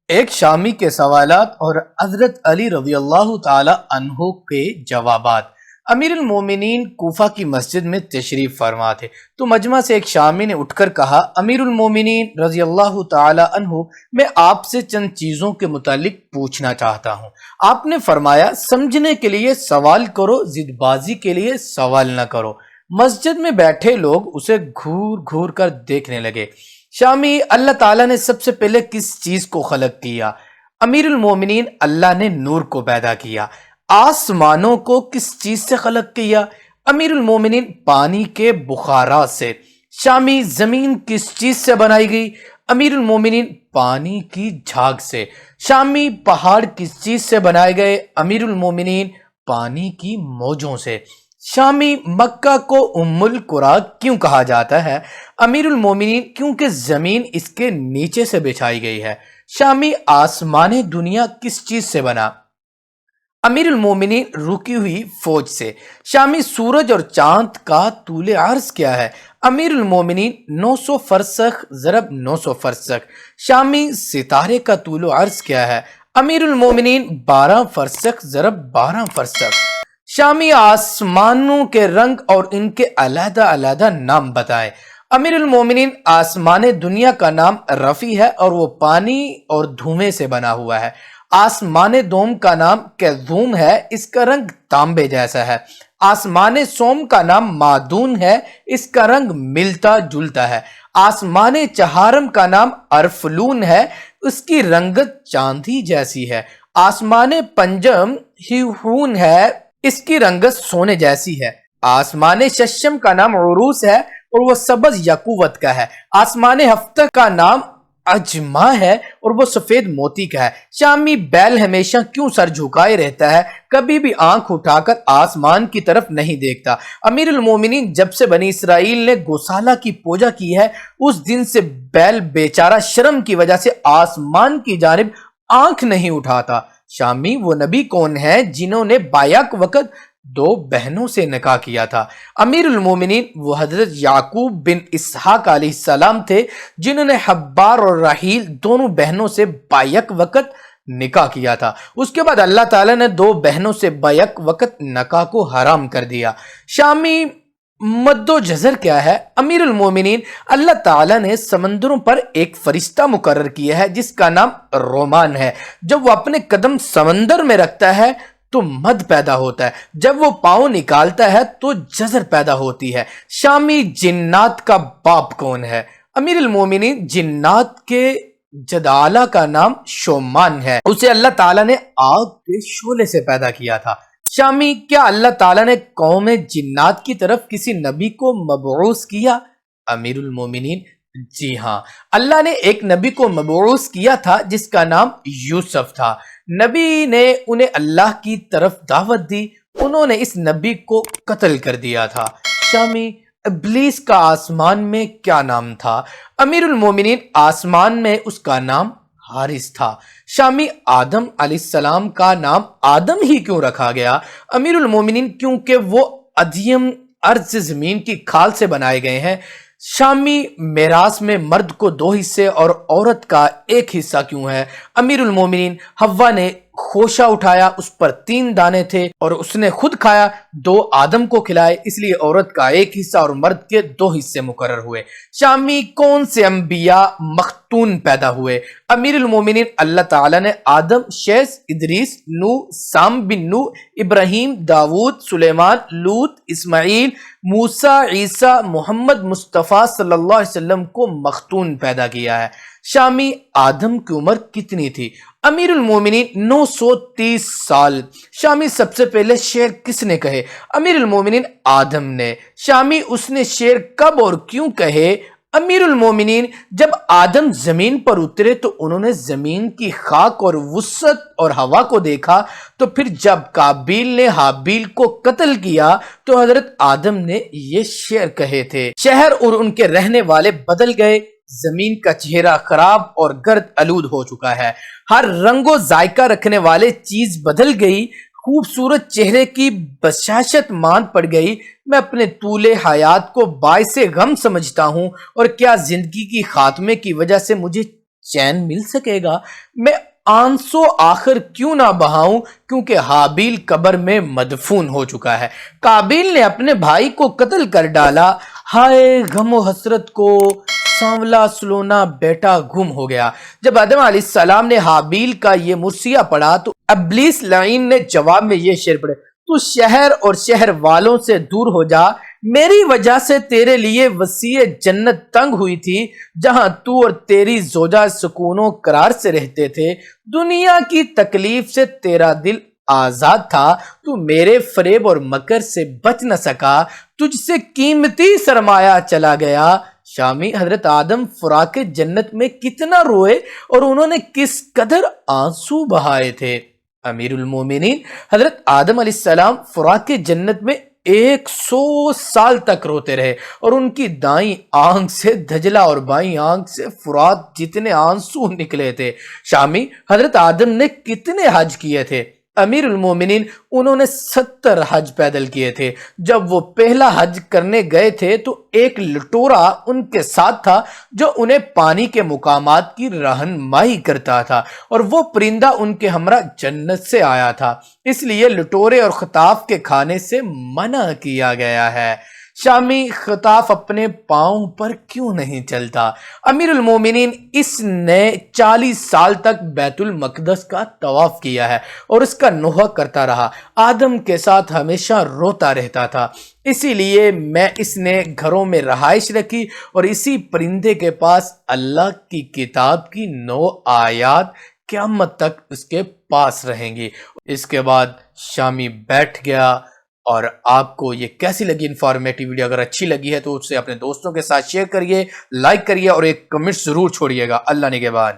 ایک شامی کے سوالات اور حضرت علی رضی اللہ تعالی عنہ کے جوابات۔ امیر المومنین کوفہ کی مسجد میں تشریف فرما تھے تو مجمع سے ایک شامی نے اٹھ کر کہا، امیر المومنین رضی اللہ تعالی عنہ، میں آپ سے چند چیزوں کے متعلق پوچھنا چاہتا ہوں۔ آپ نے فرمایا، سمجھنے کے لیے سوال کرو، ضد بازی کے لیے سوال نہ کرو۔ مسجد میں بیٹھے لوگ اسے گھور گھور کر دیکھنے لگے۔ شامی، اللہ تعالیٰ نے سب سے پہلے کس چیز کو خلق کیا؟ امیر المومنین، اللہ نے نور کو پیدا کیا۔ آسمانوں کو کس چیز سے خلق کیا؟ امیر المومنین، پانی کے بخارات سے۔ شامی، زمین کس چیز سے بنائی گئی؟ امیر المومنین، پانی کی جھاگ سے۔ شامی، پہاڑ کس چیز سے بنائے گئے؟ امیر المومنین، پانی کی موجوں سے۔ شامی، مکہ کو ام القریٰ کیوں کہا جاتا ہے؟ امیر المومنین، کیونکہ زمین اس کے نیچے سے بچھائی گئی ہے۔ شامی، آسمان دنیا کس چیز سے بنا؟ امیر المومنین، رکی ہوئی فوج سے۔ شامی، سورج اور چاند کا طول عرض کیا ہے؟ امیر المومنین، 900 فرسخ ضرب 900 فرسخ۔ شامی، ستارے کا طول عرض کیا ہے؟ امیر المومنین، 12 فرسخ ضرب 12 فرسخ۔ شامی، آسمانوں کے رنگ اور ان کے علیحدہ علیحدہ نام بتائیں۔ امیر المومنین، آسمان دنیا کا نام رفیع ہے اور وہ پانی اور دھوئیں سے بنا ہوا ہے۔ آسمان دوم کا نام کیزوم ہے، اس کا رنگ تانبے جیسا ہے۔ آسمان سوم کا نام معدون ہے، اس کا رنگ ملتا جلتا ہے۔ آسمان چہارم کا نام ارفلون ہے، اس کی رنگت چاندی جیسی ہے۔ آسمان پنجم ہیہون ہے، اس کی رنگت سونے جیسی ہے۔ آسمان ششم کا نام عروس ہے اور وہ سبز یاقوت کا ہے۔ آسمان ہفتہ کا نام اجما ہے اور وہ سفید موتی کا ہے۔ شامی، بیل ہمیشہ کیوں سر جھکائے رہتا ہے، کبھی بھی آنکھ اٹھا کر آسمان کی طرف نہیں دیکھتا؟ امیر المومنین، جب سے بنی اسرائیل نے گوسالہ کی پوجا کی ہے، اس دن سے بیل بیچارہ شرم کی وجہ سے آسمان کی جانب آنکھ نہیں اٹھاتا۔ شامی، وہ نبی کون ہے جنہوں نے بیک وقت 2 بہنوں سے نکاح کیا تھا؟ امیر المومنین، وہ حضرت یعقوب بن اسحاق علیہ السلام تھے جنہوں نے حبار اور راحیل دونوں بہنوں سے بیک وقت نکاح کیا تھا۔ اس کے بعد اللہ تعالیٰ نے 2 بہنوں سے بیک وقت نکاح کو حرام کر دیا۔ شامی، مد و جزر کیا ہے؟ امیر المومنین، اللہ تعالیٰ نے سمندروں پر ایک فرشتہ مقرر کیا ہے جس کا نام رومان ہے۔ جب وہ اپنے قدم سمندر میں رکھتا ہے تو مد پیدا ہوتا ہے، جب وہ پاؤں نکالتا ہے تو جزر پیدا ہوتی ہے۔ شامی، جنات کا باپ کون ہے؟ امیر المومنین، جنات کے جدالہ کا نام شومان ہے، اسے اللہ تعالیٰ نے آگ کے شعلے سے پیدا کیا تھا۔ شامی، کیا اللہ تعالیٰ نے قوم جنات کی طرف کسی نبی کو مبعوث کیا؟ امیر المومنین، جی ہاں، اللہ نے ایک نبی کو مبعوث کیا تھا جس کا نام یوسف تھا۔ نبی نے انہیں اللہ کی طرف دعوت دی، انہوں نے اس نبی کو قتل کر دیا تھا۔ شامی، ابلیس کا آسمان میں کیا نام تھا؟ امیر المومنین، آسمان میں اس کا نام حارث تھا۔ شامی، آدم علیہ السلام کا نام آدم ہی کیوں رکھا گیا؟ امیر المومنین، کیونکہ وہ ادھیم ارض زمین کی کھال سے بنائے گئے ہیں۔ شامی، میراث میں مرد کو 2 حصے اور عورت کا 1 حصہ کیوں ہے؟ امیر المومنین، حوا نے خوشہ اٹھایا، اس پر 3 دانے تھے اور اس نے خود کھایا، 2 آدم کو کھلائے، اس لیے عورت کا 1 حصہ اور مرد کے 2 حصے مقرر ہوئے۔ شامی، کون سے انبیاء مختون پیدا ہوئے؟ امیر المومنین، اللہ تعالیٰ نے آدم، شیث، ادریس، نوح، سام بن نوح، ابراہیم، داود، سلیمان، لوط، اسماعیل، موسیٰ، عیسیٰ، محمد مصطفیٰ صلی اللہ علیہ وسلم کو مختون پیدا کیا ہے۔ شامی، آدم کی عمر کتنی تھی؟ امیر المومنین، 930 سال۔ شامی، سب سے پہلے شعر کس نے کہے؟ امیر المومنین، آدم نے۔ شامی، اس نے شعر کب اور کیوں کہے؟ امیر المومنین، جب آدم زمین پر اترے تو انہوں نے زمین کی خاک اور وسعت اور ہوا کو دیکھا، تو پھر جب قابیل نے حابیل کو قتل کیا تو حضرت آدم نے یہ شعر کہے تھے۔ شہر اور ان کے رہنے والے بدل گئے، زمین کا چہرہ خراب اور گرد آلود ہو چکا ہے، ہر رنگ و ذائقہ رکھنے والے چیز بدل گئی، خوبصورت چہرے کی بشاشت ماند پڑ گئی۔ میں اپنے طول حیات کو باعث غم سمجھتا ہوں، اور کیا زندگی کی خاتمے کی وجہ سے مجھے چین مل سکے گا؟ میں آنسو آخر کیوں نہ بہاؤں، کیونکہ حابیل قبر میں مدفون ہو چکا ہے، قابیل نے اپنے بھائی کو قتل کر ڈالا، ہائے غم و حسرت کو، سانولا سلونا بیٹا گم ہو گیا۔ جب آدم علیہ السلام نے حابیل کا یہ مرثیہ پڑھا تو ابلیس لعین نے جواب میں یہ شعر پڑھے، تو شہر اور شہر والوں سے دور ہو جا، میری وجہ سے تیرے لیے وسیع جنت تنگ ہوئی تھی، جہاں تو اور تیری زوجہ سکون و قرار سے رہتے تھے، دنیا کی تکلیف سے تیرا دل آزاد تھا، تو میرے فریب اور مکر سے بچ نہ سکا، تجھ سے قیمتی سرمایہ چلا گیا۔ شامی، حضرت آدم فراق جنت میں کتنا روئے اور انہوں نے کس قدر آنسو بہائے تھے۔ امیر المومنین حضرت آدم علیہ السلام فراق جنت میں 100 سال تک روتے رہے اور ان کی دائیں آنکھ سے دجلہ اور بائیں آنکھ سے فرات جتنے آنسو نکلے تھے۔ شامی، حضرت آدم نے کتنے حج کیے تھے؟ امیر المومنین انہوں نے 70 حج پیدل کیے تھے۔ جب وہ پہلا حج کرنے گئے تھے تو ایک لٹورا ان کے ساتھ تھا جو انہیں پانی کے مقامات کی رہنمائی کرتا تھا، اور وہ پرندہ ان کے ہمراہ جنت سے آیا تھا، اس لیے لٹورے اور خطاف کے کھانے سے منع کیا گیا ہے۔ شامی، خطاف اپنے پاؤں پر کیوں نہیں چلتا؟ امیر المومنین اس نے 40 سال تک بیت المقدس کا طواف کیا ہے اور اس کا نوحہ کرتا رہا، آدم کے ساتھ ہمیشہ روتا رہتا تھا، اسی لیے میں اس نے گھروں میں رہائش رکھی اور اسی پرندے کے پاس اللہ کی کتاب کی 9 آیات قیامت تک اس کے پاس رہیں گی۔ اس کے بعد شامی بیٹھ گیا۔ اور آپ کو یہ کیسی لگی انفارمیٹیو ویڈیو؟ اگر اچھی لگی ہے تو اسے اپنے دوستوں کے ساتھ شیئر کریے، لائک کریے اور ایک کمنٹ ضرور چھوڑیے گا۔ اللہ نگہبان۔